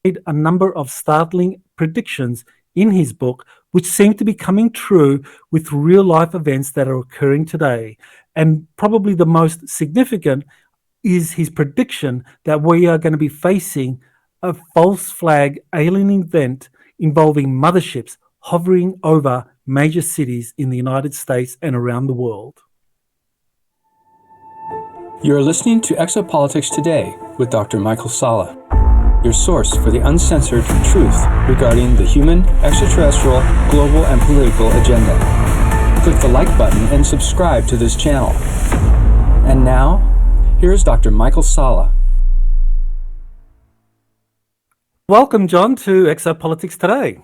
made a number of startling predictions in his book, which seem to be coming true with real life events that are occurring today. And probably the most significant is his prediction that we are going to be facing a false flag alien event involving motherships hovering over major cities in the United States and around the world. You're listening to Exopolitics Today with Dr. Michael Salla, your source for the uncensored truth regarding the human, extraterrestrial, global, and political agenda. Click the like button and subscribe to this channel. And now, here's Dr. Michael Salla. Welcome, John, to Exopolitics Today.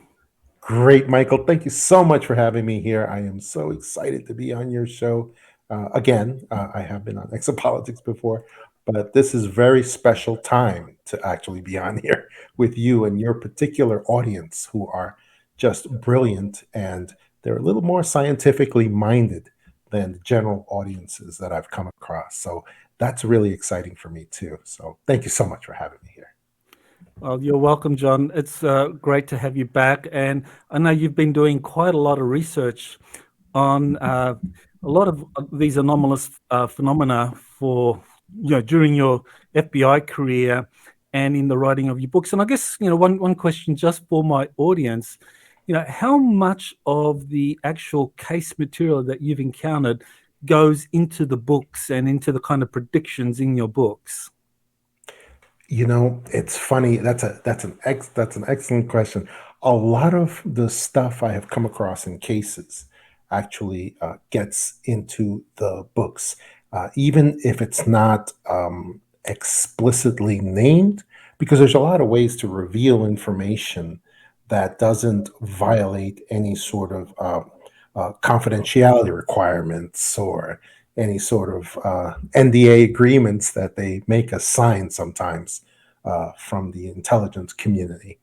Great, Michael. Thank you so much for having me here. I am so excited to be on your show. I have been on Exopolitics before, but this is very special time to actually be on here with you and your particular audience who are just brilliant, and they're a little more scientifically minded than the general audiences that I've come across. So that's really exciting for me too. So thank you so much for having me here. Well, you're welcome, John. It's great to have you back. And I know you've been doing quite a lot of research on a lot of these anomalous phenomena for, during your FBI career and in the writing of your books. And I guess, one question just for my audience, how much of the actual case material that you've encountered goes into the books and into the kind of predictions in your books? It's funny. That's an excellent question. A lot of the stuff I have come across in cases actually gets into the books, even if it's not explicitly named, because there's a lot of ways to reveal information that doesn't violate any sort of confidentiality requirements or any sort of NDA agreements that they make us sign sometimes from the intelligence community.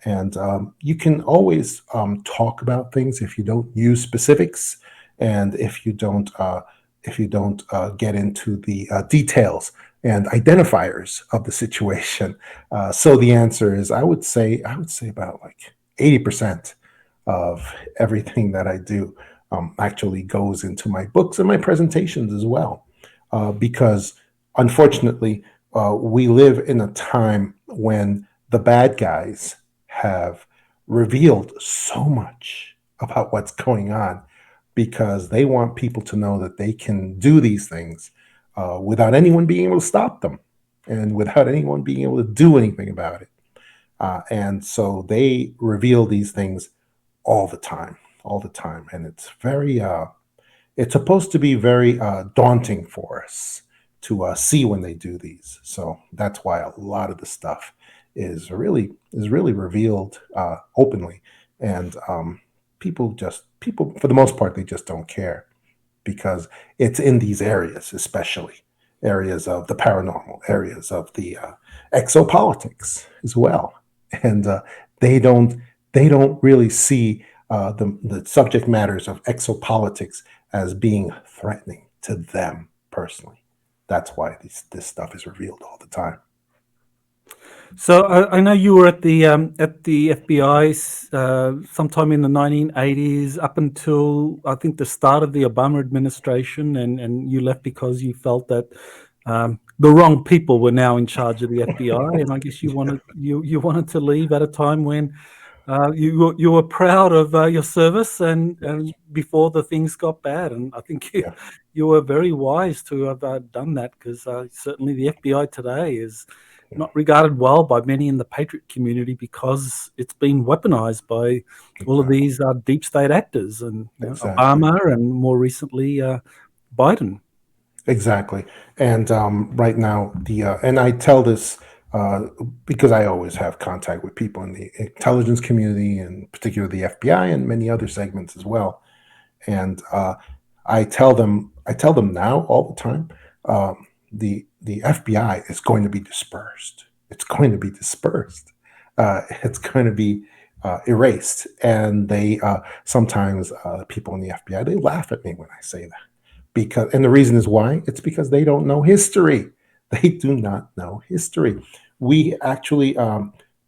And you can always talk about things if you don't use specifics, and if you don't get into the details and identifiers of the situation. So the answer is, I would say about like 80% of everything that I do actually goes into my books and my presentations as well. Because unfortunately, we live in a time when the bad guys have revealed so much about what's going on, because they want people to know that they can do these things without anyone being able to stop them and without anyone being able to do anything about it. And so they reveal these things all the time, all the time. And it's supposed to be very daunting for us to see when they do these. So that's why a lot of the stuff is really revealed openly, and people for the most part, they just don't care, because it's in these areas, especially areas of the paranormal, areas of the exopolitics as well, and they don't they don't really see the subject matters of exopolitics as being threatening to them personally. That's why this stuff is revealed all the time. So I know you were at the FBI sometime in the 1980s, up until I think the start of the Obama administration, and you left because you felt that the wrong people were now in charge of the FBI, and I guess you wanted to leave at a time when you were proud of your service, and before the things got bad. And I think you Yeah, you were very wise to have done that, because certainly the FBI today is yeah, not regarded well by many in the patriot community, because it's been weaponized by all of exactly, these deep state actors, and exactly. Obama, and more recently Biden. Exactly. And right now, and I tell this uh, because I always have contact with people in the intelligence community, and particularly the FBI and many other segments as well. And I tell them now all the time, the FBI is going to be dispersed. It's going to be dispersed. It's going to be erased. And they sometimes people in the FBI, they laugh at me when I say that, and the reason is why. It's because they don't know history. They do not know history. We actually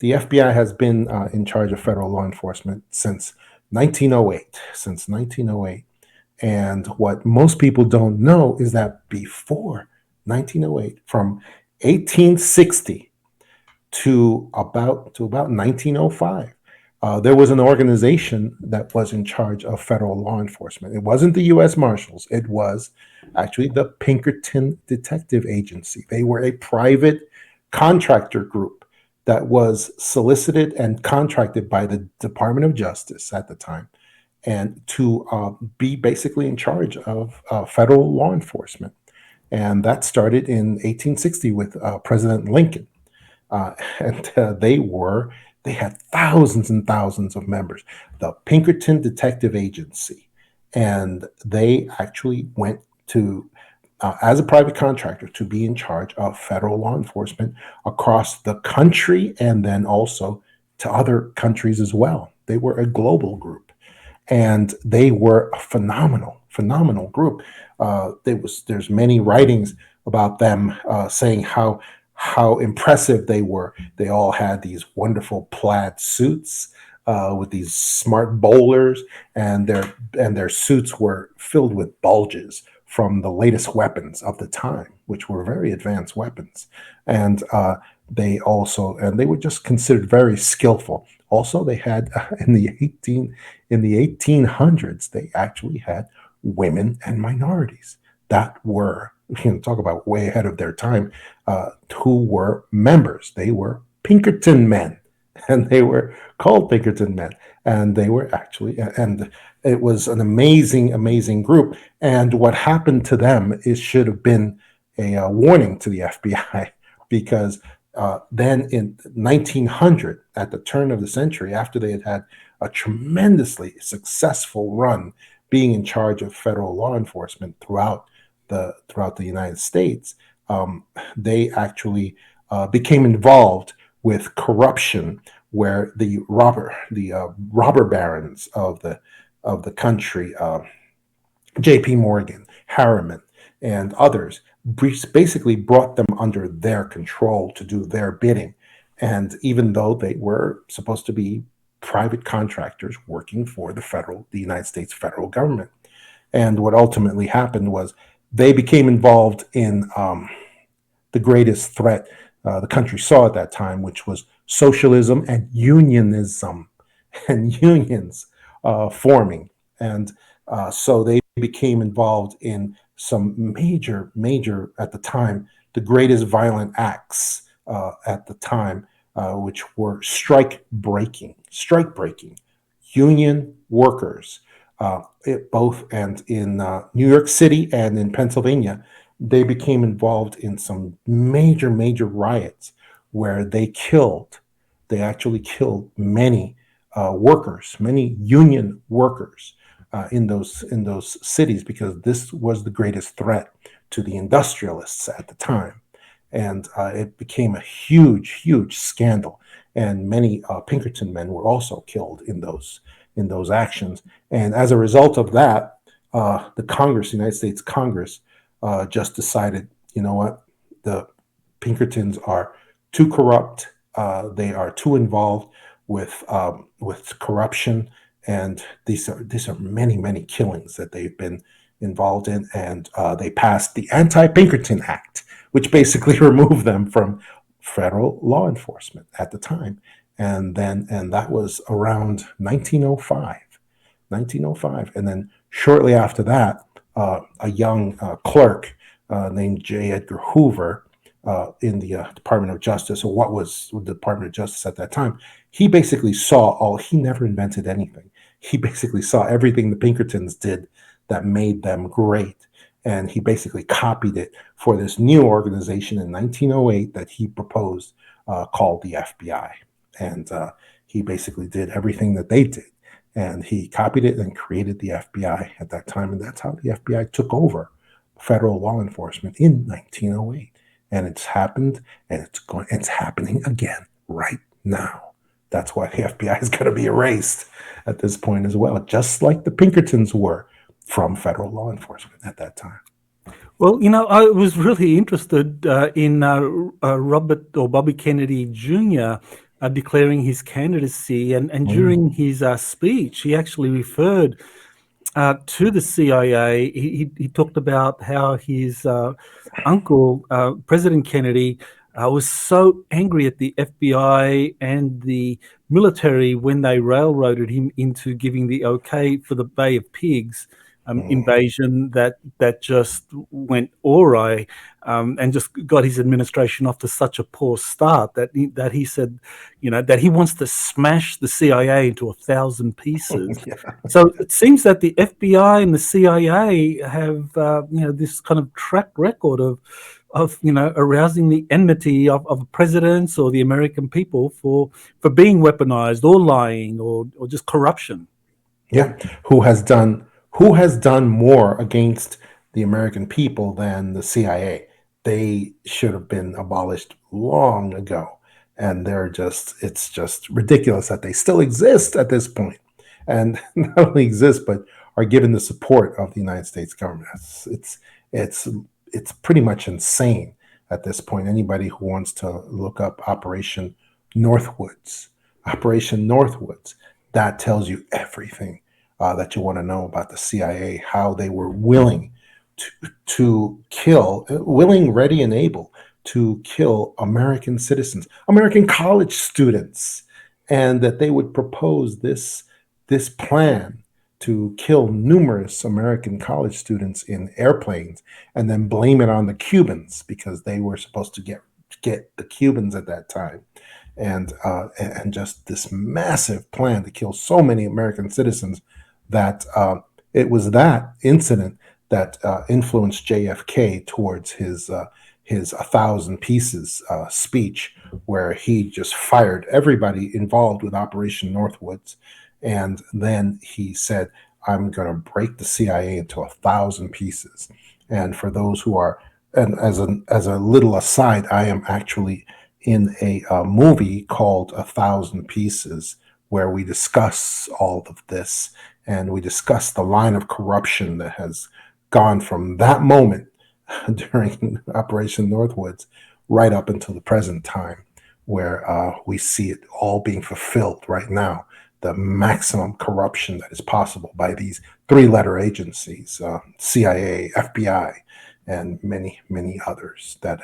the FBI has been in charge of federal law enforcement since 1908. Since 1908. And what most people don't know is that before 1908, from 1860 to about 1905. There was an organization that was in charge of federal law enforcement. It wasn't the U.S. Marshals. It was actually the Pinkerton Detective Agency. They were a private contractor group that was solicited and contracted by the Department of Justice at the time, and to be basically in charge of federal law enforcement. And that started in 1860 with President Lincoln. And they had thousands and thousands of members, the Pinkerton Detective Agency. And they actually went to, as a private contractor, to be in charge of federal law enforcement across the country and then also to other countries as well. They were a global group, and they were a phenomenal group. There's many writings about them saying how impressive they were. They all had these wonderful plaid suits with these smart bowlers, and their suits were filled with bulges from the latest weapons of the time, which were very advanced weapons. And they were just considered very skillful. Also, they had in the 1800s, they actually had women and minorities that were, talk about way ahead of their time, who were members. They were Pinkerton men, and they were called Pinkerton men. And they were actually, and it was an amazing group. And what happened to them should have been a warning to the FBI, because then in 1900, at the turn of the century, after they had a tremendously successful run being in charge of federal law enforcement throughout the United States, they actually became involved with corruption, where the robber barons of the country, J.P. Morgan, Harriman, and others, basically brought them under their control to do their bidding. And even though they were supposed to be private contractors working for the United States federal government. And what ultimately happened was they became involved in the greatest threat the country saw at that time, which was socialism and unionism, and unions forming. And so they became involved in some major, at the time, the greatest violent acts at the time, which were strike breaking, union workers, both and in New York City and in Pennsylvania. They became involved in some major riots where they actually killed many workers, many union workers in those cities, because this was the greatest threat to the industrialists at the time. And it became a huge scandal. And many Pinkerton men were also killed in those actions. And as a result of that, the United States Congress, just decided, you know what, the Pinkertons are too corrupt. They are too involved with corruption, and these are many killings that they've been involved in. And they passed the Anti-Pinkerton Act, which basically removed them from federal law enforcement at the time. And that was around 1905. And then shortly after that, a young clerk named J. Edgar Hoover in the Department of Justice, or what was the Department of Justice at that time, he basically he never invented anything. He basically saw everything the Pinkertons did that made them great, and he basically copied it for this new organization in 1908 that he proposed, called the FBI. And he basically did everything that they did. And he copied it and created the FBI at that time. And that's how the FBI took over federal law enforcement in 1908. And it's happened, and it's happening again right now. That's why the FBI is going to be erased at this point as well, just like the Pinkertons were from federal law enforcement at that time. Well, I was really interested in Robert or Bobby Kennedy Jr. declaring his candidacy. And Mm. during his speech, he actually referred to the CIA. He talked about how his uncle, President Kennedy, was so angry at the FBI and the military when they railroaded him into giving the okay for the Bay of Pigs Mm. invasion that just went awry, and just got his administration off to such a poor start that he said, that he wants to smash the CIA into 1,000 pieces. Yeah. So it seems that the FBI and the CIA have, this kind of track record of arousing the enmity of presidents or the American people for being weaponized or lying or just corruption. Yeah, who has done more against the American people than the CIA? They should have been abolished long ago, and it's just ridiculous that they still exist at this point, and not only exist but are given the support of the United States government. It's it's pretty much insane at this point. Anybody who wants to look up Operation Northwoods, that tells you everything that you want to know about the CIA, how they were willing to kill, willing, ready, and able to kill American citizens, American college students, and that they would propose this plan to kill numerous American college students in airplanes, and then blame it on the Cubans because they were supposed to get the Cubans at that time, and just this massive plan to kill so many American citizens that it was that incident that influenced JFK towards his 1,000 pieces speech, where he just fired everybody involved with Operation Northwoods, and then he said, "I'm going to break the CIA into 1,000 pieces." And for those who are, and as a little aside, I am actually in a movie called 1,000 Pieces, where we discuss all of this, and we discuss the line of corruption that has gone from that moment during Operation Northwoods right up until the present time, where we see it all being fulfilled right now. The maximum corruption that is possible by these three-letter agencies, CIA, FBI, and many, many others that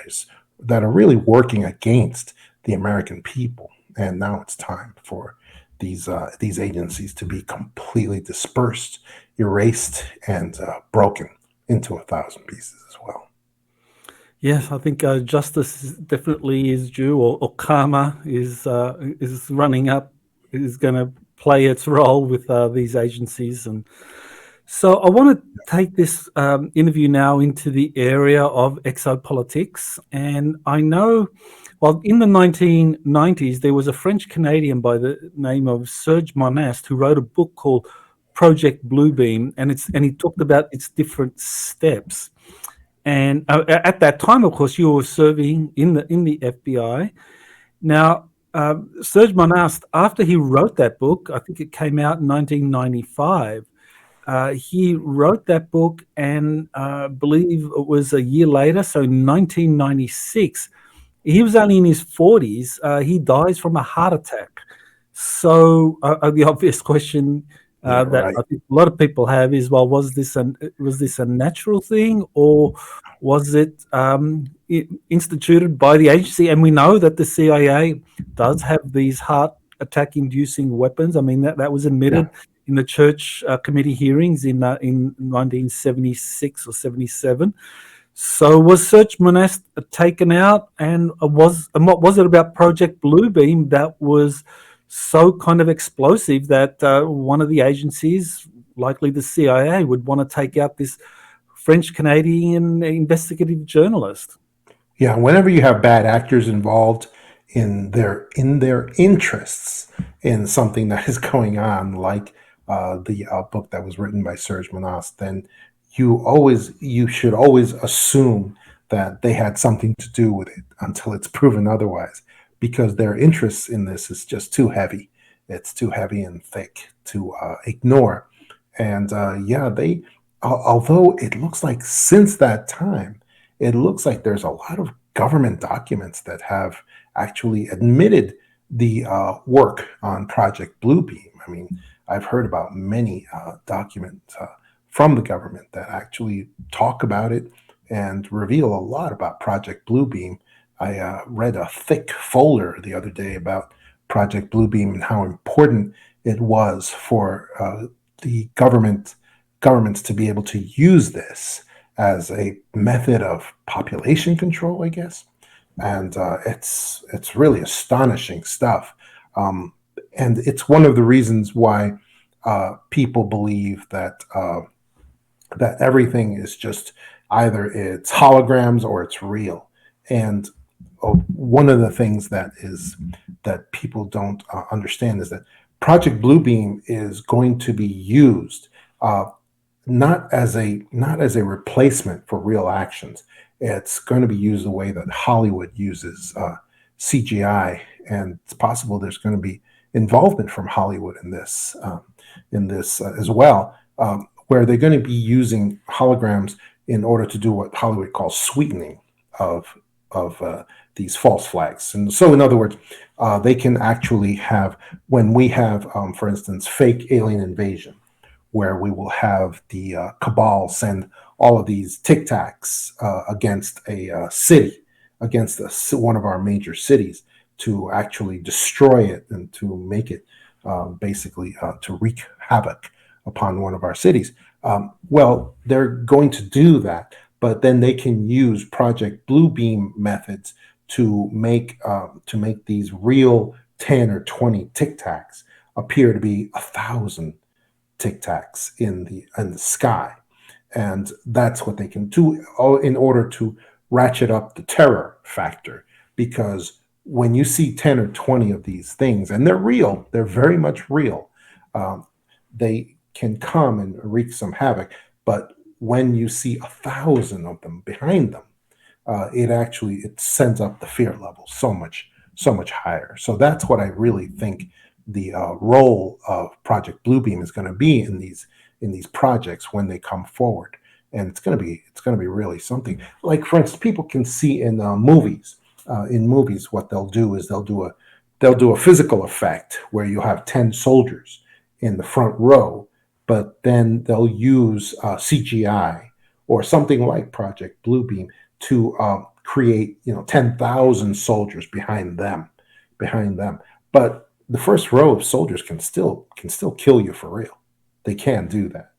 are really working against the American people. And now it's time for these agencies to be completely dispersed, erased, and broken into 1,000 pieces as well. Yes, I think justice definitely is due, or karma is running up, is going to play its role with these agencies. And so I want to take this interview now into the area of exopolitics. And I know, well, in the 1990s, there was a French Canadian by the name of Serge Monast who wrote a book called Project Bluebeam, and he talked about its different steps. And at that time, of course, you were serving in the FBI. Now, Serge Monast, after he wrote that book, I think it came out in 1995. He wrote that book, and I believe it was a year later, so 1996. He was only in his 40s. He dies from a heart attack. So the obvious question Yeah, that right. I think a lot of people have is, well, was this a natural thing, or was it instituted by the agency? And we know that the CIA does have these heart attack inducing weapons. I mean, that was Yeah. admitted in the church committee hearings in 1976 or 77. So was Search Monast taken out, and what was it about Project Bluebeam that was so kind of explosive that one of the agencies, likely the CIA, would want to take out this French Canadian investigative journalist? Yeah, whenever you have bad actors involved in their interests in something that is going on, like the book that was written by Serge Monast, then you should always assume that they had something to do with it until it's proven otherwise, because their interests in this is just too heavy. It's too heavy and thick to ignore. And yeah, although it looks like since that time, it looks like there's a lot of government documents that have actually admitted the work on Project Bluebeam. I mean, I've heard about many documents from the government that actually talk about it and reveal a lot about Project Bluebeam. I read a thick folder the other day about Project Bluebeam and how important it was for the governments to be able to use this as a method of population control, I guess. And it's really astonishing stuff. Um, and it's one of the reasons why people believe that everything is just either it's holograms or it's real. And one of the things that people don't understand is that Project Bluebeam is going to be used uh, not as a replacement for real actions. It's going to be used the way that Hollywood uses CGI, and it's possible there's going to be involvement from Hollywood in this as well, where they're going to be using holograms in order to do what Hollywood calls sweetening of of these false flags. And so, in other words, they can actually have when we have, for instance, fake alien invasion where we will have the cabal send all of these tic tacs against a city, against one of our major cities, to actually destroy it and to make it basically to wreak havoc upon one of our cities. Well, they're going to do that, but then they can use Project Bluebeam methods to make these real 10 or 20 tic tacs appear to be 1,000 tic tacs in the sky, and that's what they can do in order to ratchet up the terror factor. Because when you see 10 or 20 of these things, and they're real, they're very much real, um, they can come and wreak some havoc. But when you see 1,000 of them behind them, it sends up the fear level so much higher. So that's what I really think the role of Project Bluebeam is going to be in these projects when they come forward, and it's going to be really something. Like, for instance, people can see in movies. In movies, what they'll do is they'll do a physical effect where you have 10 soldiers in the front row, but then they'll use CGI or something like Project Bluebeam to create 10,000 soldiers behind them. But the first row of soldiers can still kill you for real. They can do that.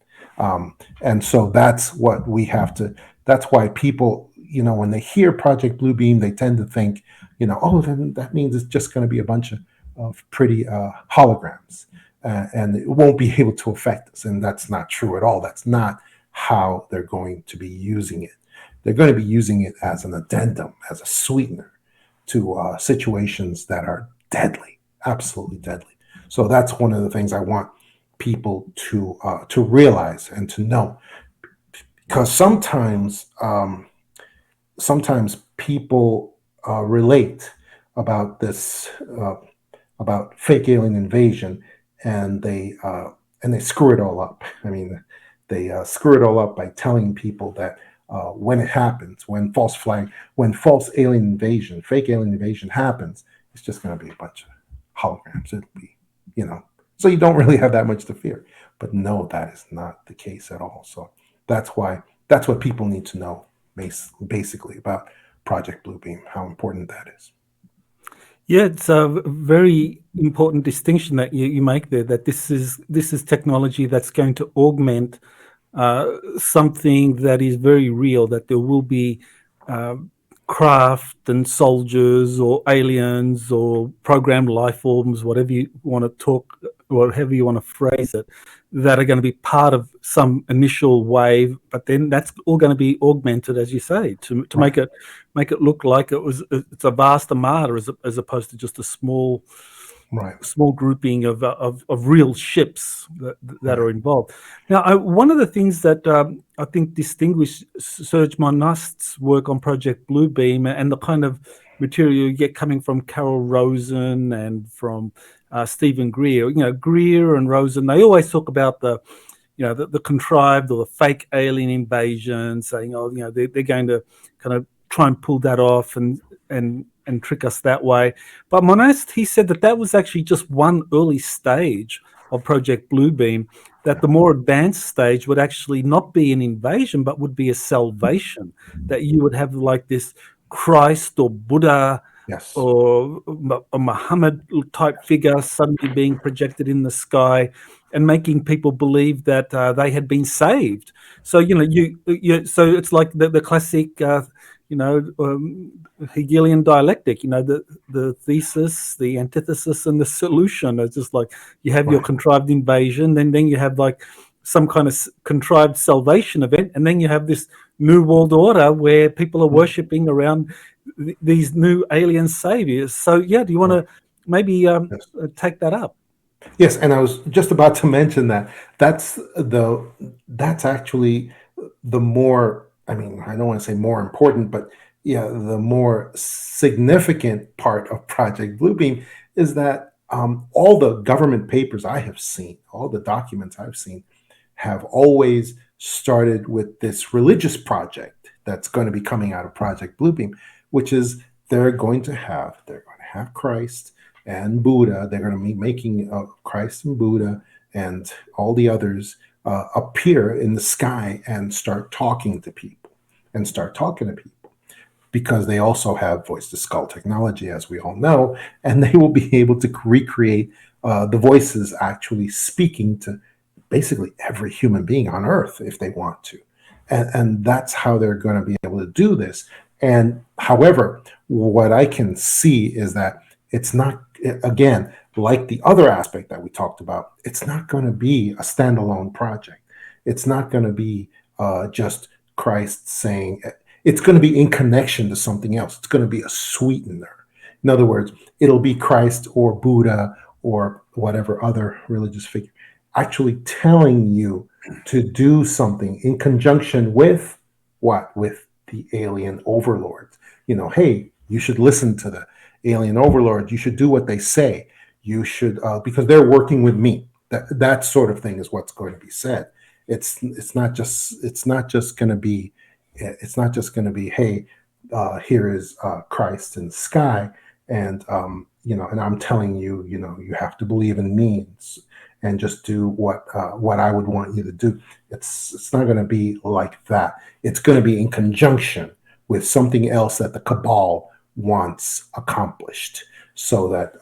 And so that's what we have to. That's why people, when they hear Project Bluebeam, they tend to think, oh, then that means it's just going to be a bunch of pretty holograms, and it won't be able to affect us. And that's not true at all. That's not how they're going to be using it. They're going to be using it as an addendum, as a sweetener to situations that are deadly, absolutely deadly. So that's one of the things I want people to realize and to know, because sometimes people relate about this about fake alien invasion, and they screw it all up. I mean, they screw it all up by telling people that when it happens, when false alien invasion, fake alien invasion happens, it's just going to be a bunch of holograms. It'll be, you know, so you don't really have that much to fear. But no, that is not the case at all. So that's what people need to know, basically, about Project Bluebeam, how important that is. Yeah, it's a very important distinction that you make there, that this is technology that's going to augment something that is very real, that there will be uh, craft and soldiers or aliens or programmed life forms, whatever you want to talk, whatever you want to phrase it, that are going to be part of some initial wave, but then that's all going to be augmented, as you say, to Right, make it look like it's a vast armada as opposed to just a right, small grouping of real ships that right, are involved. Now, one of the things that I think distinguished Serge Monast's work on Project Bluebeam and the kind of material you get coming from Carol Rosen and from Stephen Greer. Greer and Rosen, they always talk about the contrived or the fake alien invasion, saying, oh, they're going to kind of try and pull that off and and trick us that way. But Monast, he said that was actually just one early stage of Project Bluebeam, that the more advanced stage would actually not be an invasion, but would be a salvation, that you would have like this Christ or Buddha Yes. or a Muhammad type figure suddenly being projected in the sky and making people believe that they had been saved. So so it's like the classic Hegelian dialectic. The thesis, the antithesis, and the solution. It's just like you have your Right. contrived invasion, then you have like some kind of contrived salvation event, and then you have this new world order where people are worshipping around these new alien saviors. So yeah, do you want Right. to maybe Yes. take that up? Yes, and I was just about to mention that. That's actually the more, I mean, I don't want to say more important, but yeah, the more significant part of Project Bluebeam is that all the government papers I have seen, all the documents I've seen, have always started with this religious project that's going to be coming out of Project Bluebeam, which is they're going to have Christ and Buddha. They're going to be making Christ and Buddha and all the others appear in the sky and start talking to people because they also have voice to skull technology, as we all know, and they will be able to recreate the voices actually speaking to basically every human being on Earth if they want to. And that's how they're going to be able to do this. And however, what I can see is that it's not, again, like the other aspect that we talked about, it's not going to be a standalone project. It's not going to be just Christ saying, it's going to be in connection to something else. It's going to be a sweetener. In other words, it'll be Christ or Buddha or whatever other religious figure actually telling you to do something in conjunction with what? With the alien overlords. Hey, you should listen to the alien overlords. You should do what they say. You should, because they're working with me. That sort of thing is what's going to be said. It's not just going to be hey, here is Christ in the sky, and and I'm telling you, you have to believe in me and just do what I would want you to do. It's not going to be like that. It's going to be in conjunction with something else that the cabal wants accomplished, so that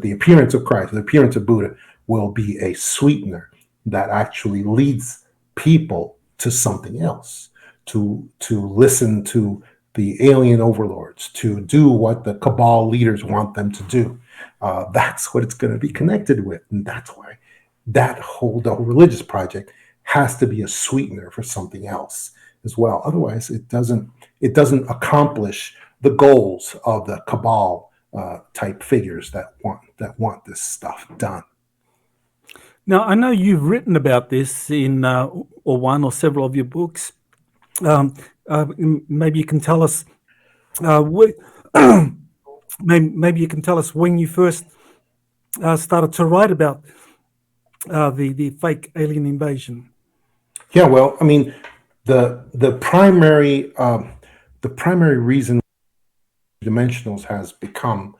the appearance of Christ, the appearance of Buddha, will be a sweetener that actually leads people to something else, to listen to the alien overlords, to do what the cabal leaders want them to do. That's what it's going to be connected with, and that's why the whole religious project has to be a sweetener for something else as well. Otherwise, it doesn't accomplish the goals of the cabal type figures that want this stuff done. Now, I know you've written about this in or one or several of your books. Um, maybe you can tell us. Maybe you can tell us when you first started to write about the fake alien invasion. Yeah, well, I mean, the primary reason dimensionals has become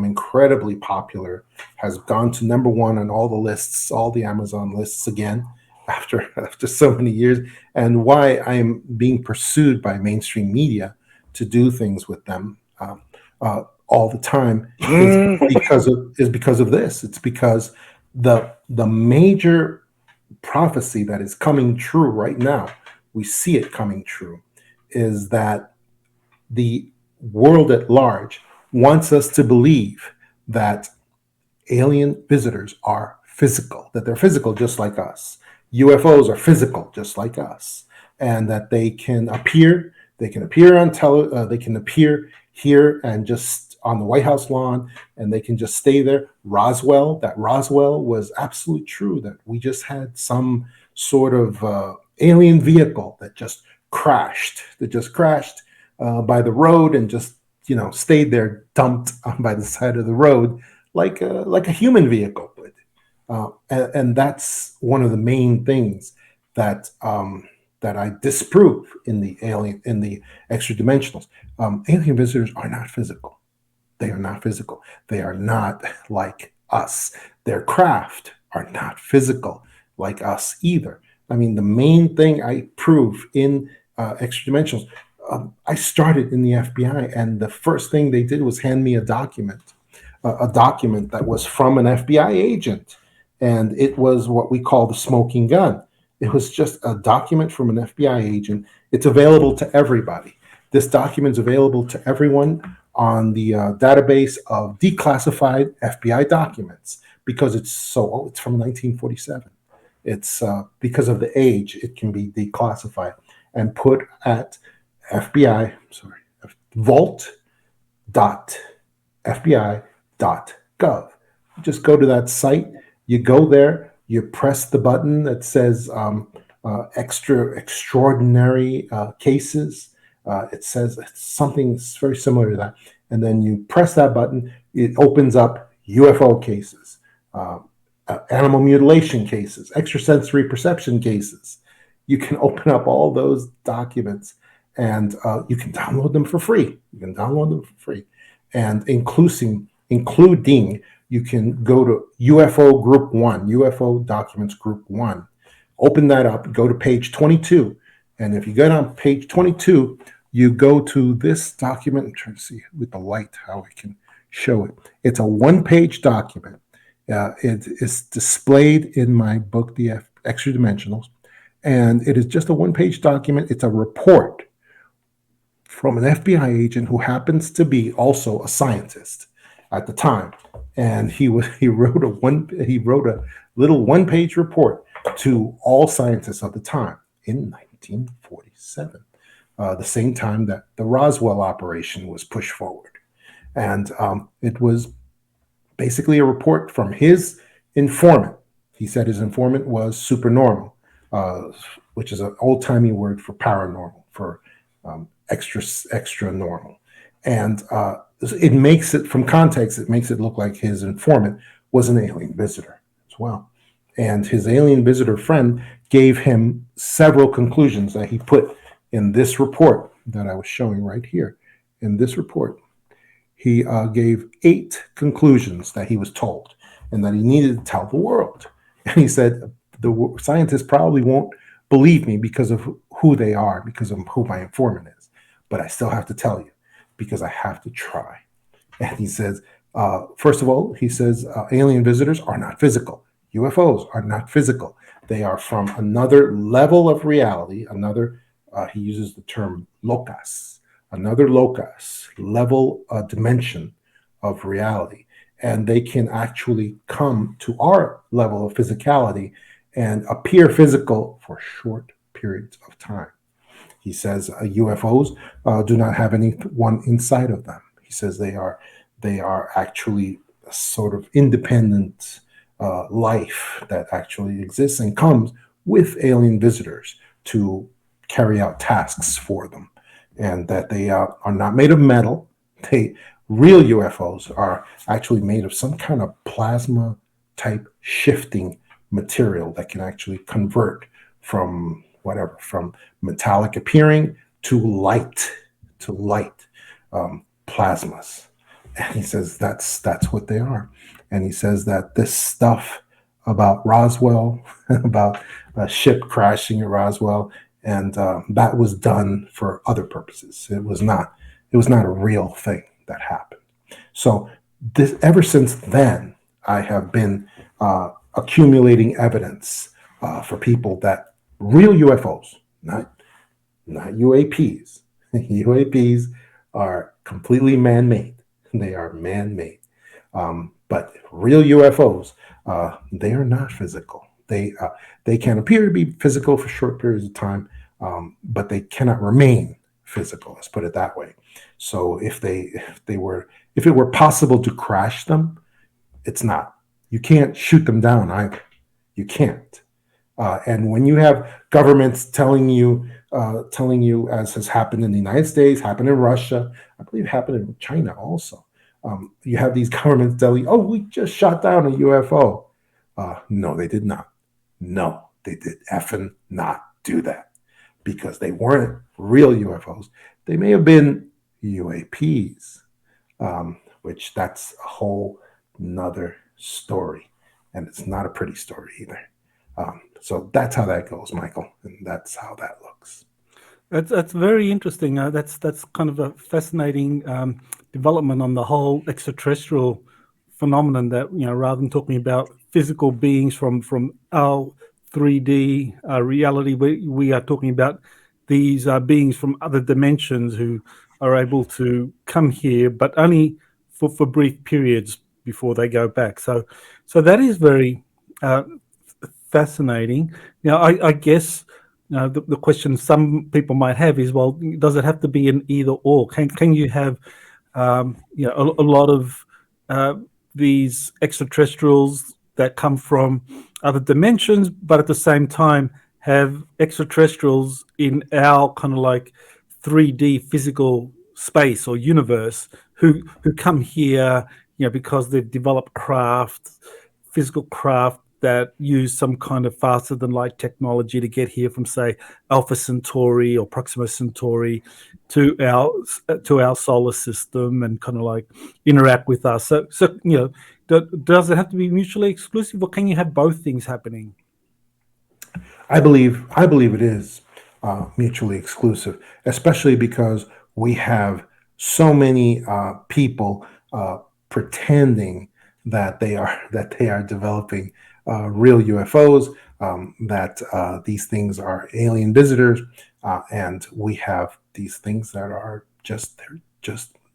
incredibly popular, has gone to number one on all the lists, all the Amazon lists again after so many years, and why I am being pursued by mainstream media to do things with them all the time is because of this. It's because the major prophecy that is coming true right now, we see it coming true, is that the world at large wants us to believe that alien visitors are physical, that they're physical just like us. UFOs are physical just like us, and that they can appear on they can appear here and just on the White House lawn, and they can just stay there. Roswell was absolutely true, that we just had some sort of alien vehicle that just crashed by the road and just stayed there, dumped by the side of the road, like a human vehicle would. And that's one of the main things that I disprove in the extra dimensionals. Alien visitors are not physical. They are not physical. They are not like us. Their craft are not physical like us either. I mean, the main thing I prove in Extra Dimensionals, I started in the FBI, and the first thing they did was hand me a document that was from an FBI agent. And it was what we call the smoking gun. It was just a document from an FBI agent. It's available to everybody. This document is available to everyone on the database of declassified FBI documents because it's so old. It's from 1947. It's because of the age, it can be declassified and put at FBI, sorry, vault.fbi.gov. Just go to that site. You go there. You press the button that says extraordinary cases. It says something very similar to that, and then you press that button. It opens up UFO cases, animal mutilation cases, extrasensory perception cases. You can open up all those documents, and you can download them for free. And including you can go to UFO Group 1, UFO Documents Group 1. Open that up, go to page 22. And if you get on page 22, you go to this document. I'm trying to see with the light how I can show it. It's a one-page document. It is displayed in my book, The Extra Dimensionals. And it is just a one-page document. It's a report from an FBI agent who happens to be also a scientist at the time. And he wrote a little one-page report to all scientists of the time in 1947, the same time that the Roswell operation was pushed forward. And it was basically a report from his informant. He said his informant was supernormal, which is an old-timey word for paranormal, for extra normal. And it makes it, from context, it makes it look like his informant was an alien visitor as well. And his alien visitor friend gave him several conclusions that he put in this report that I was showing right here. In this report, he gave 8 conclusions that he was told and that he needed to tell the world. And he said, the scientists probably won't believe me because of who they are, because of who my informant is. But I still have to tell you because I have to try. And he says, first of all, he says, alien visitors are not physical. UFOs are not physical. They are from another level of reality, he uses the term locus, another locus, level, dimension of reality. And they can actually come to our level of physicality and appear physical for short periods of time. He says UFOs do not have anyone inside of them. He says they are actually a sort of independent life that actually exists and comes with alien visitors to carry out tasks for them, and that they are not made of metal. Real UFOs are actually made of some kind of plasma type shifting material that can actually convert from metallic appearing to light plasmas. And he says that's what they are. And he says that this stuff about Roswell, about a ship crashing at Roswell, and that was done for other purposes. It was not a real thing that happened. So ever since then, I have been accumulating evidence for people that real UFOs, not UAPs. UAPs are completely man-made. They are man-made. But real UFOs, they are not physical. They can appear to be physical for short periods of time, but they cannot remain physical. Let's put it that way. So if it were possible to crash them, it's not. You can't shoot them down either. You can't. And when you have governments telling you, as has happened in the United States, happened in Russia, I believe happened in China also. You have these governments telling you, oh, we just shot down a UFO. No, they did not. No, they did effing not do that, because they weren't real UFOs. They may have been UAPs, which that's a whole nother story. And it's not a pretty story either. So that's how that goes, Michael. And that's how that looks. That's very interesting. That's kind of a fascinating development on the whole extraterrestrial phenomenon. That, rather than talking about physical beings from our 3D reality, we are talking about these beings from other dimensions who are able to come here, but only for brief periods before they go back. So that is very uh, fascinating. I guess the question some people might have is, well, does it have to be an either or? Can you have a lot of uh, these extraterrestrials that come from other dimensions, but at the same time have extraterrestrials in our kind of like 3D physical space or universe who come here, because they've developed physical craft that use some kind of faster than light technology to get here from, say, Alpha Centauri or Proxima Centauri to our solar system and kind of like interact with us. So does it have to be mutually exclusive, or can you have both things happening? I believe it is mutually exclusive, especially because we have so many people pretending that they are developing real UFOs, that these things are alien visitors, and we have these things that are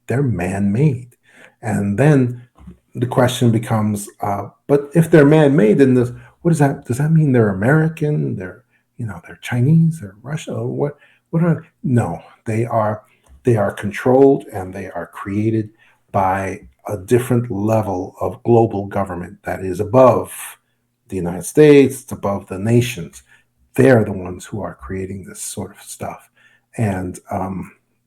they're man-made, and then the question becomes, but if they're man-made, then what is that? Does that mean they're American? They're Chinese? They're Russian? Or what? What are? No, they are. They are controlled and they are created by a different level of global government that is above the United States. It's above the nations. They're the ones who are creating this sort of stuff, and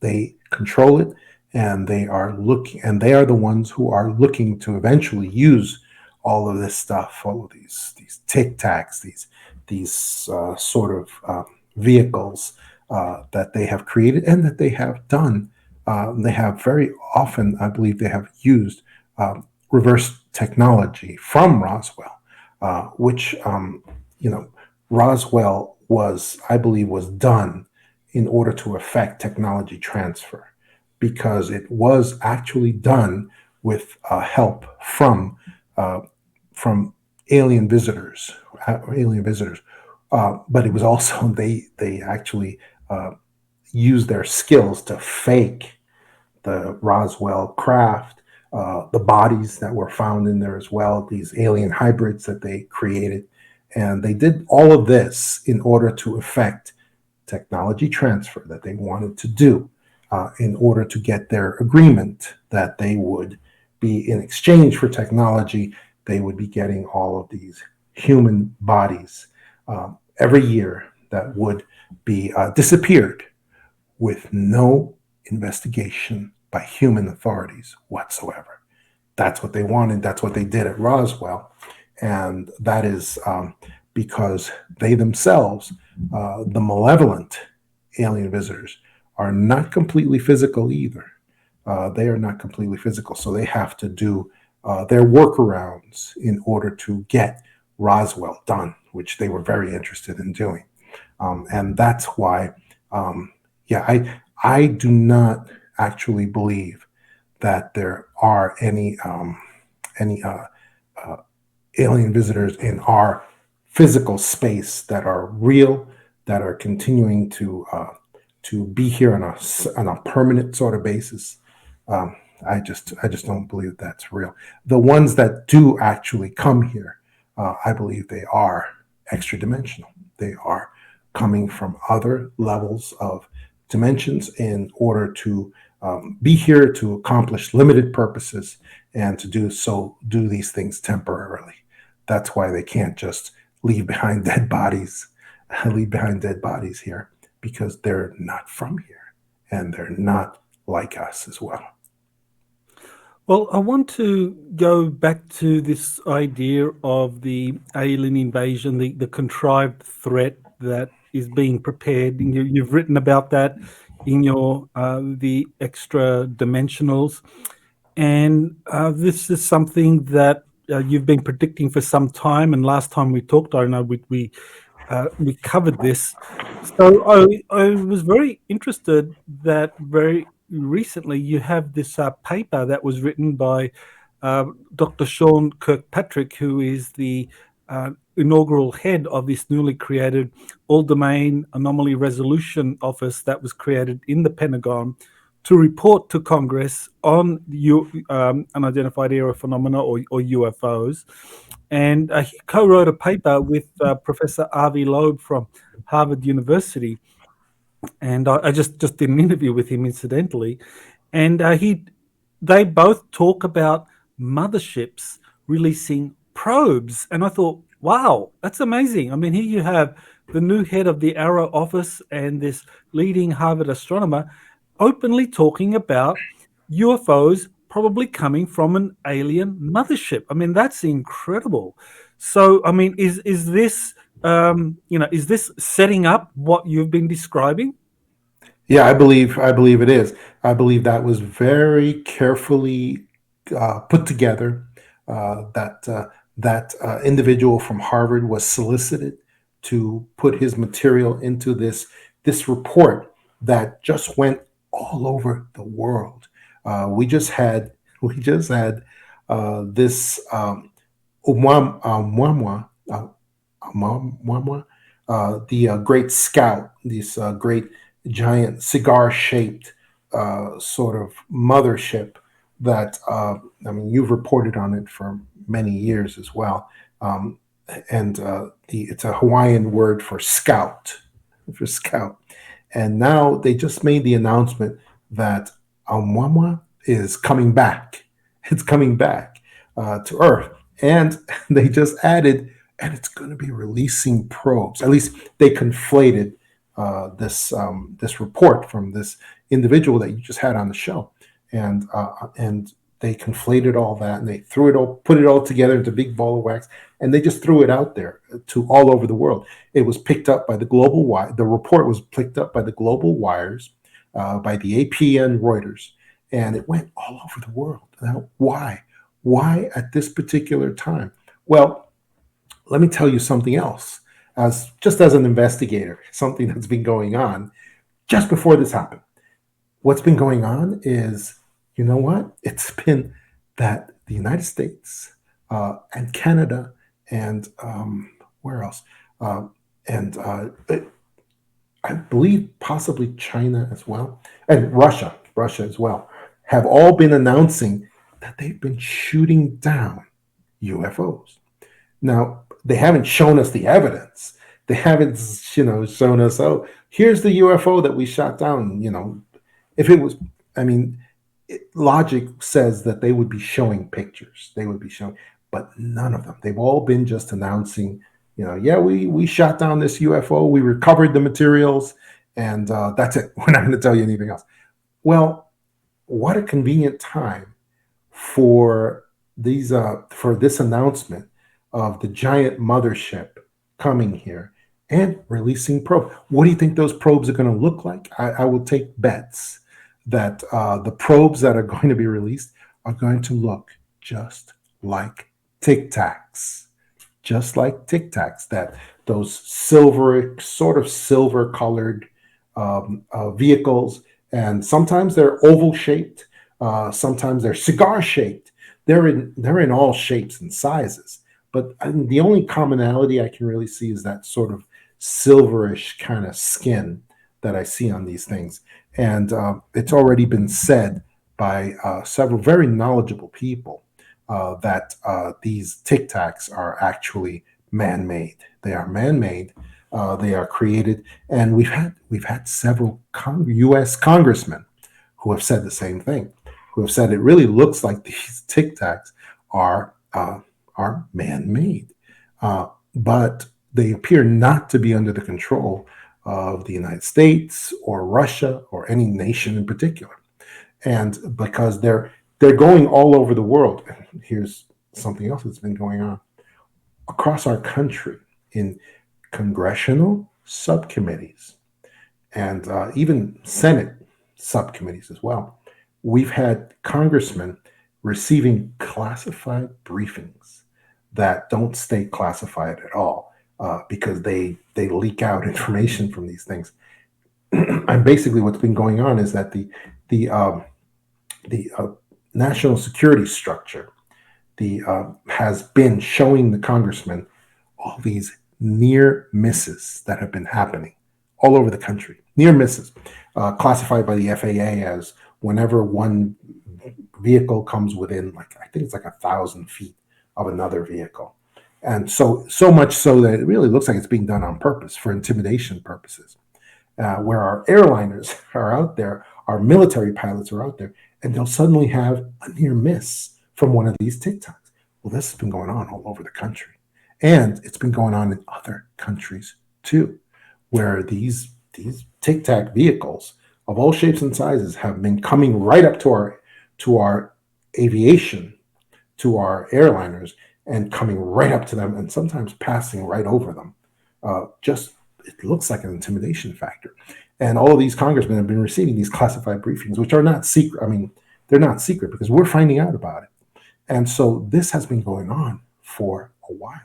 they control it, and they are the ones who are looking to eventually use all of this stuff, all of these tic tacs, these sort of vehicles that they have created and that they have done. They have very often, I believe, they have used reverse technology from Roswell, which Roswell was, I believe, was done in order to effect technology transfer, because it was actually done with help uh, from alien visitors, but it was also they actually used their skills to fake the Roswell craft, the bodies that were found in there as well, these alien hybrids that they created. And they did all of this in order to effect technology transfer that they wanted to do, in order to get their agreement that they would be, in exchange for technology, they would be getting all of these human bodies every year that would be disappeared with no investigation by human authorities whatsoever. That's what they wanted. That's what they did at Roswell. And that is because they themselves, the malevolent alien visitors, are not completely physical either. They are not completely physical. So they have to do their workarounds in order to get Roswell done, which they were very interested in doing. And that's why, yeah, I do not actually believe that there are any uh, alien visitors in our physical space that are real, that are continuing to be here on a permanent sort of basis. Um, I just don't believe that's real. The ones that do actually come here, I believe they are extra dimensional. They are coming from other levels of dimensions in order to be here to accomplish limited purposes and to do these things temporarily. That's why they can't just leave behind dead bodies, leave behind dead bodies here, because they're not from here and they're not like us as well. Well, I want to go back to this idea of the alien invasion, the contrived threat that is being prepared. And you've written about that in your the extra dimensionals, and this is something that you've been predicting for some time. And last time we talked, I know we covered this. So I was very interested that very recently you have this paper that was written by Dr. Sean Kirkpatrick, who is the inaugural head of this newly created All Domain Anomaly Resolution Office that was created in the Pentagon to report to Congress on unidentified aerial phenomena or UFOs. And he co-wrote a paper with Professor Avi Loeb from Harvard University, and I just did an interview with him incidentally, and they both talk about motherships releasing probes, and I thought, wow, that's amazing. I mean, here you have the new head of the Arrow office and this leading Harvard astronomer openly talking about UFOs probably coming from an alien mothership. I mean, that's incredible. So, I mean, is this is this setting up what you've been describing? Yeah, I believe it is. I believe that was very carefully put together. That individual from Harvard was solicited to put his material into this report that just went all over the world. We just had this Oumuamua, Oumuamua, the Great Scout, this great giant cigar-shaped sort of mothership that I mean you've reported on it for many years as well, and it's a Hawaiian word for scout, and now they just made the announcement that Aumwamwa is coming back. It's coming back to Earth, and they just added, and it's going to be releasing probes. At least they conflated this report from this individual that you just had on the show, and they conflated all that, and they put it all together into a big ball of wax, and they just threw it out there to all over the world. It was picked up by the global wire. The report was picked up by the global wires, by the AP and Reuters, and it went all over the world. Now, why? Why at this particular time? Well, let me tell you something else. As an investigator, something that's been going on just before this happened. What's been going on is, you know what? It's been that the United States and Canada and where else? And I believe possibly China as well, and Russia as well, have all been announcing that they've been shooting down UFOs. Now, they haven't shown us the evidence. They haven't, shown us, oh, here's the UFO that we shot down. If it was, I mean, logic says that they would be showing pictures. They would be showing, but none of them. They've all been just announcing, yeah, we shot down this UFO. We recovered the materials, and that's it. We're not going to tell you anything else. Well, what a convenient time for this announcement of the giant mothership coming here and releasing probes. What do you think those probes are going to look like? I will take bets that the probes that are going to be released are going to look just like Tic Tacs, that those sort of silver colored vehicles, and sometimes they're oval shaped, sometimes they're cigar shaped. They're in all shapes and sizes. But the only commonality I can really see is that sort of silverish kind of skin that I see on these things. And it's already been said by several very knowledgeable people that these Tic Tacs are actually man-made. They are man-made. They are created, and we've had several U.S. congressmen who have said the same thing, who have said it really looks like these Tic Tacs are man-made, but they appear not to be under the control of the United States or Russia or any nation in particular, and because they're going all over the world. Here's something else that's been going on across our country in congressional subcommittees and even Senate subcommittees as well. We've had congressmen receiving classified briefings that don't stay classified at all because they leak out information from these things. And basically, what's been going on is that the national security structure has been showing the congressmen all these near misses that have been happening all over the country. Near misses, classified by the FAA as whenever one vehicle comes within, like, I think it's like 1,000 feet of another vehicle. And so much so that it really looks like it's being done on purpose for intimidation purposes. Where our airliners are out there, our military pilots are out there, and they'll suddenly have a near miss from one of these TikToks. Well, this has been going on all over the country. And it's been going on in other countries too, where these Tic Tac vehicles of all shapes and sizes have been coming right up to our aviation, to our airliners, and coming right up to them, and sometimes passing right over them. Just it looks like an intimidation factor. And all of these congressmen have been receiving these classified briefings, which are not secret. I mean, they're not secret because we're finding out about it. And so this has been going on for a while.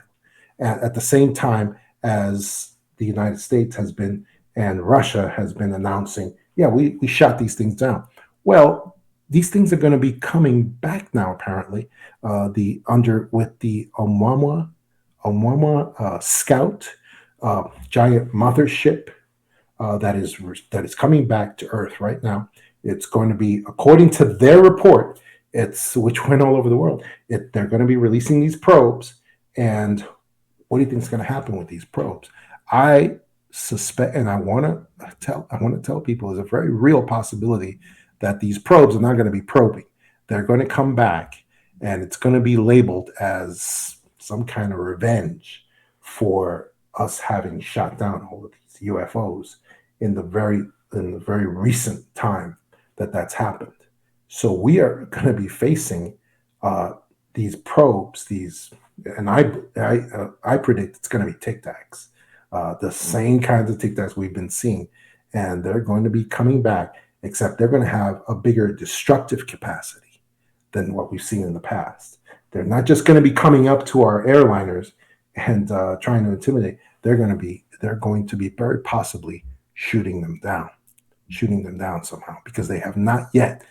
At the same time as the United States has been and Russia has been announcing, yeah, we shot these things down. Well, these things are going to be coming back now, apparently. With the Oumuamua Scout giant mothership that is coming back to Earth right now. It's going to be, according to their report, which went all over the world. They're going to be releasing these probes, and what do you think is going to happen with these probes? I suspect, and I want to tell people, there's a very real possibility that these probes are not going to be probing. They're going to come back, and it's going to be labeled as some kind of revenge for us having shot down all of these UFOs in the very recent time that's happened. So we are going to be facing these probes, and I predict it's going to be Tic Tacs, the same kinds of Tic Tacs we've been seeing, and they're going to be coming back, except they're going to have a bigger destructive capacity than what we've seen in the past. They're not just going to be coming up to our airliners and trying to intimidate. They're going to be very possibly shooting them down somehow, because they have not yet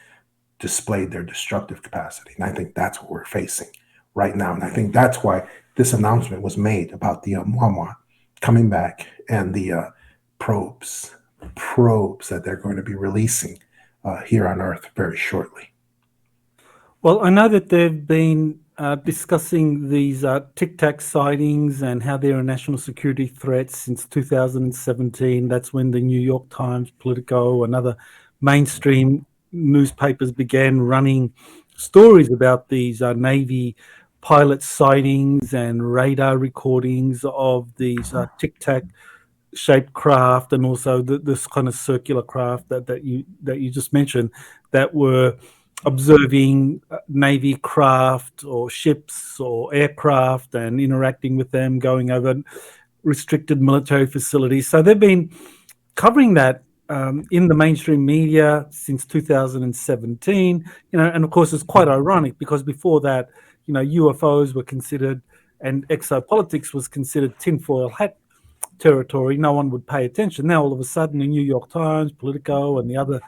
displayed their destructive capacity. And I think that's what we're facing right now. And I think that's why this announcement was made about the Oumuamua coming back and the probes that they're going to be releasing here on Earth very shortly. Well, I know that they've been discussing these Tic Tac sightings and how they're a national security threat since 2017. That's when the New York Times, Politico, and other mainstream newspapers began running stories about these Navy pilot sightings and radar recordings of these Tic Tac shaped craft, and also this kind of circular craft that you just mentioned, that were observing Navy craft or ships or aircraft and interacting with them, going over restricted military facilities. So they've been covering that in the mainstream media since 2017. And of course it's quite ironic, because before that, UFOs were considered, and exopolitics was considered, tinfoil hat territory. No one would pay attention. Now all of a sudden the New York Times, Politico, and the other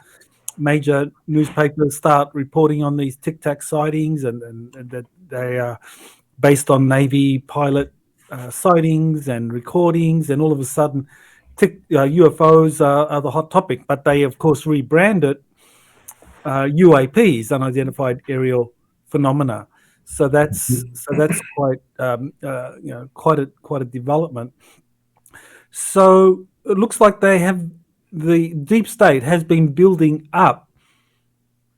major newspapers start reporting on these Tic Tac sightings, and that they are based on Navy pilot sightings and recordings, and all of a sudden UFOs are the hot topic. But they of course rebranded UAPs, unidentified aerial phenomena. So that's quite quite a development. So it looks like the deep state has been building up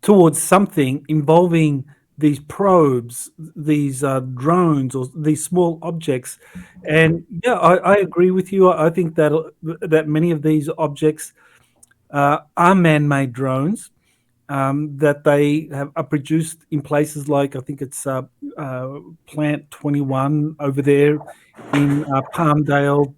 towards something involving these probes, these drones, or these small objects. And yeah, I agree with you. I think that many of these objects are man-made drones that they are produced in places like, I think it's Plant 21 over there in Palmdale,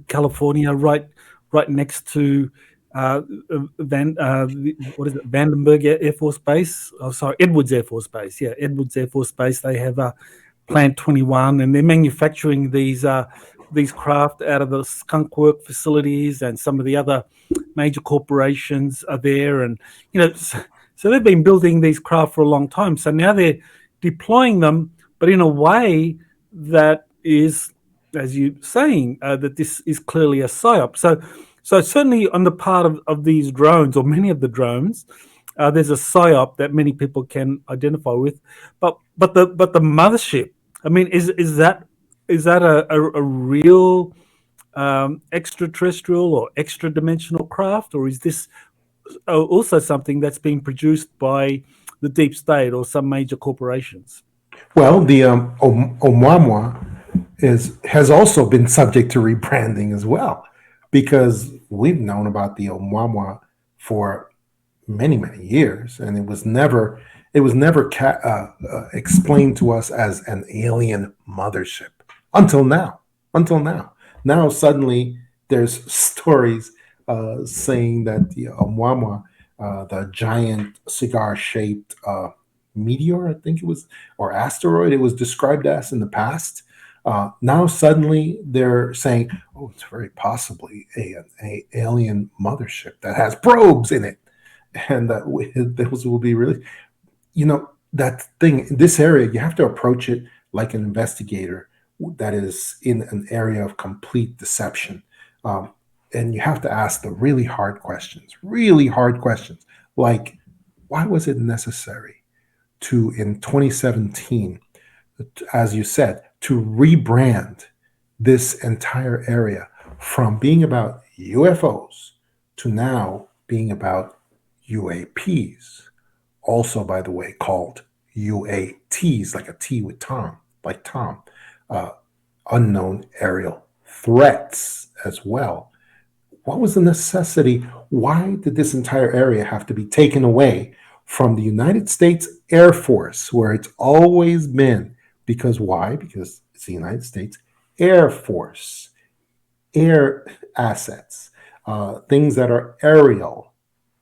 California, right right next to what is it, Vandenberg Air Force Base? Oh, sorry, Edwards Air Force Base. Yeah, Edwards Air Force Base. They have Plant 21, and they're manufacturing these craft out of the Skunk Work facilities, and some of the other major corporations are there. And so they've been building these craft for a long time. So now they're deploying them, but in a way that is, as you're saying, that this is clearly a psyop. So certainly on the part of these drones, or many of the drones, there's a psyop that many people can identify with. But the mothership, I mean, is that a real extraterrestrial or extra dimensional craft, or is this also something that's being produced by the deep state or some major corporations? Well, the Oumuamua has also been subject to rebranding as well, because we've known about the Oumuamua for many years, and it was never explained to us as an alien mothership until now. Now suddenly there's stories saying that the Oumuamua, the giant cigar-shaped meteor, I think it was, or asteroid, it was described as in the past. Now suddenly they're saying, oh, it's very possibly a alien mothership that has probes in it, and those will be really, that thing in this area. You have to approach it like an investigator that is in an area of complete deception, and you have to ask the really hard questions, like why was it necessary to, in 2017, as you said, to rebrand this entire area from being about UFOs to now being about UAPs, also, by the way, called UATs, like a T with Tom, like Tom, uh, unknown aerial threats as well. What was the necessity? Why did this entire area have to be taken away from the United States Air Force, where it's always been? Because why? Because it's the United States Air Force, air assets, things that are aerial.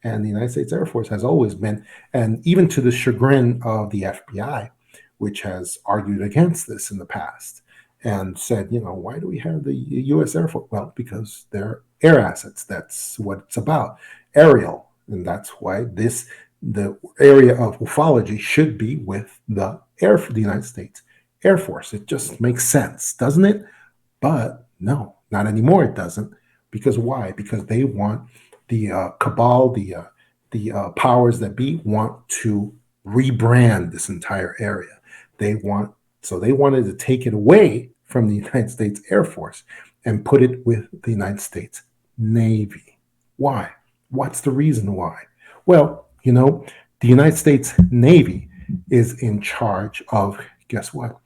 And the United States Air Force has always been, and even to the chagrin of the FBI, which has argued against this in the past and said, why do we have the U.S. Air Force? Well, because they're air assets. That's what it's about, aerial. And that's why the area of ufology should be with the United States Air Force. It just makes sense, doesn't it? But no, not anymore. It doesn't. Because why? Because they want the cabal, the powers that be, want to rebrand this entire area. They wanted to take it away from the United States Air Force and put it with the United States Navy. Why? What's the reason why? Well, the United States Navy is in charge of, guess what?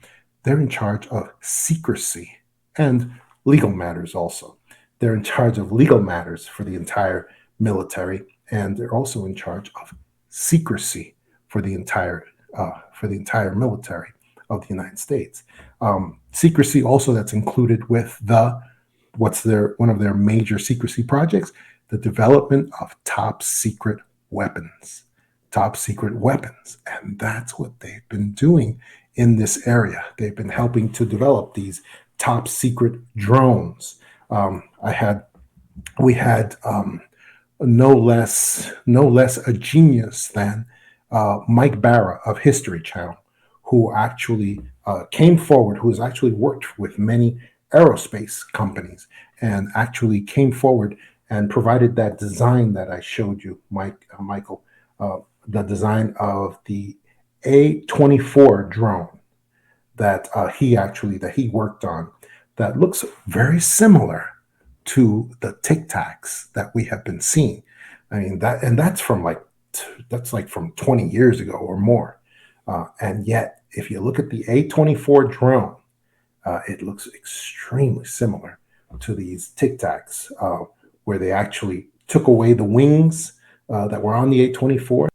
They're in charge of secrecy and legal matters also. They're in charge of legal matters for the entire military, and they're also in charge of secrecy for the entire military of the United States. Secrecy also that's included with one of their major secrecy projects, the development of top secret weapons. And that's what they've been doing in this area. They've been helping to develop these top secret drones. We had no less a genius than Mike Barra of History Channel, who actually came forward, who has actually worked with many aerospace companies, and actually came forward and provided that design that I showed you, Michael, the design of the A-24 drone that he worked on, that looks very similar to the Tic Tacs that we have been seeing. I mean, that's from 20 years ago or more. And yet, if you look at the A-24 drone, it looks extremely similar to these Tic Tacs, where they actually took away the wings that were on the A-24.